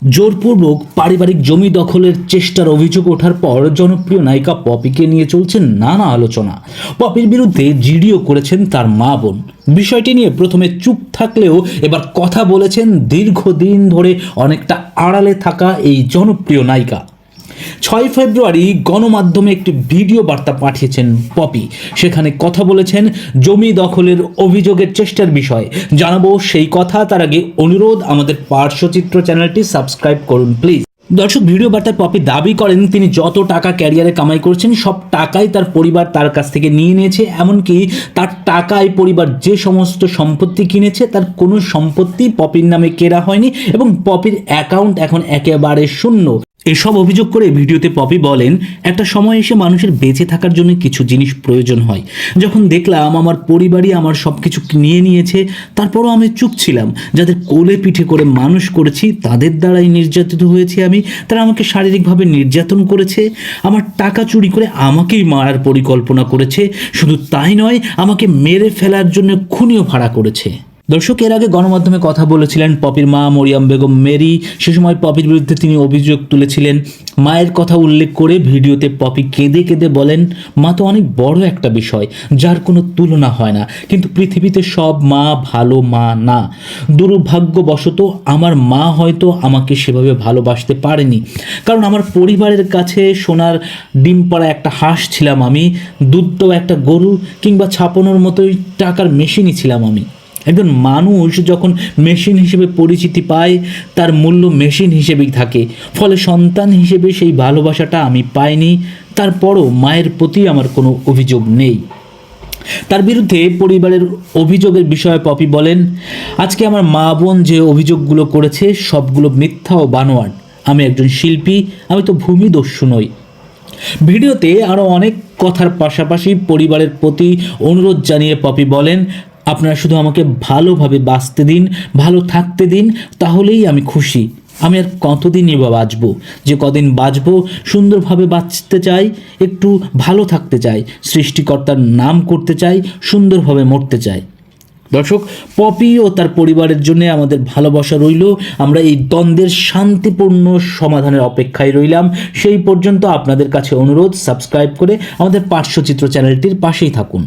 জোরপূর্বক পারিবারিক জমি দখলের চেষ্টার অভিযোগ ওঠার পর জনপ্রিয় নায়িকা পপিকে নিয়ে চলছেন নানা আলোচনা। পপির বিরুদ্ধে জিডিও করেছেন তার মা বোন। বিষয়টি নিয়ে প্রথমে চুপ থাকলেও এবার কথা বলেছেন দীর্ঘদিন ধরে অনেকটা আড়ালে থাকা এই জনপ্রিয় নায়িকা। 6 ফেব্রুয়ারি গণমাধ্যমে একটি ভিডিও বার্তা পাঠিয়েছেন পপি। সেখানে কথা বলেছেন জমি দখলের অভিযোগের চেষ্টার বিষয়ে। জানাবো সেই কথা, তার আগে অনুরোধ আমাদের পার্শ্বচিত্র চ্যানেলটি সাবস্ক্রাইব করুন প্লিজ। দর্শক, ভিডিও বার্তায় পপি দাবি করেন তিনি যত টাকা ক্যারিয়ারে কামাই করেছেন সব টাকাই তার পরিবার তার কাছ থেকে নিয়ে নিয়েছে। এমনকি তার টাকায় পরিবার যে সমস্ত সম্পত্তি কিনেছে তার কোনো সম্পত্তি পপির নামে কেনা হয়নি এবং পপির অ্যাকাউন্ট এখন একেবারে শূন্য। এসব অভিযোগ করে ভিডিওতে পপি বলেন, একটা সময় এসে মানুষের বেঁচে থাকার জন্য কিছু জিনিস প্রয়োজন হয়। যখন দেখলাম আমার পরিবারই আমার সব কিছু নিয়ে নিয়েছে, তারপরও আমি চুপ ছিলাম। যাদের কোলে পিঠে করে মানুষ করেছি তাদের দ্বারাই নির্যাতিত হয়েছি আমি। তারা আমাকে শারীরিকভাবে নির্যাতন করেছে, আমার টাকা চুরি করে আমাকেই মারার পরিকল্পনা করেছে। শুধু তাই নয়, আমাকে মেরে ফেলার জন্য খুনিও ভাড়া করেছে। দর্শক, এর আগে গণমাধ্যমে কথা বলেছিলেন পপির মা মরিয়ম বেগম মেরি। সে সময় পপির বিরুদ্ধে তিনি অভিযোগ তুলেছিলেন। মায়ের কথা উল্লেখ করে ভিডিওতে পপি কেঁদে কেঁদে বলেন, মা তো অনেক বড় একটা বিষয়, যার কোনো তুলনা হয় না। কিন্তু পৃথিবীতে সব মা ভালো মা না। দুর্ভাগ্যবশত আমার মা হয়তো আমাকে সেভাবে ভালোবাসতে পারেনি, কারণ আমার পরিবারের কাছে সোনার ডিম পাড়া একটা হাঁস ছিলাম আমি, দুধ দেওয়া একটা গরু কিংবা ছাপানোর মতোই টাকার মেশিনই ছিলাম আমি। একজন মানুষ যখন মেশিন হিসেবে পরিচিতি পায় তার মূল্য মেশিন হিসেবেই থাকে। ফলে সন্তান হিসেবে সেই ভালোবাসাটা আমি পাইনি। তারপরও মায়ের প্রতি আমার কোনো অভিযোগ নেই। তার বিরুদ্ধে পরিবারের অভিযোগের বিষয়ে পপি বলেন, আজকে আমার মা বোন যে অভিযোগগুলো করেছে সবগুলো মিথ্যা ও বানোয়াট। আমি একজন শিল্পী, আমি তো ভূমিদস্যু নই। ভিডিওতে আরও অনেক কথার পাশাপাশি পরিবারের প্রতি অনুরোধ জানিয়ে পপি বলেন, আপনারা শুধু আমাকে ভালোভাবে বাঁচতে দিন, ভালো থাকতে দিন, তাহলেই আমি খুশি। আমি আর কতদিনই বা বাঁচবো? যে কদিন বাঁচবো সুন্দরভাবে বাঁচতে চাই, একটু ভালো থাকতে চাই, সৃষ্টিকর্তার নাম করতে চাই, সুন্দরভাবে মরতে চাই। দর্শক, পপি ও তার পরিবারের জন্য আমাদের ভালোবাসা রইল। আমরা এই দ্বন্দ্বের শান্তিপূর্ণ সমাধানের অপেক্ষায় রইলাম। সেই পর্যন্ত আপনাদের কাছে অনুরোধ, সাবস্ক্রাইব করে আমাদের পার্শ্বচিত্র চ্যানেলটির পাশেই থাকুন।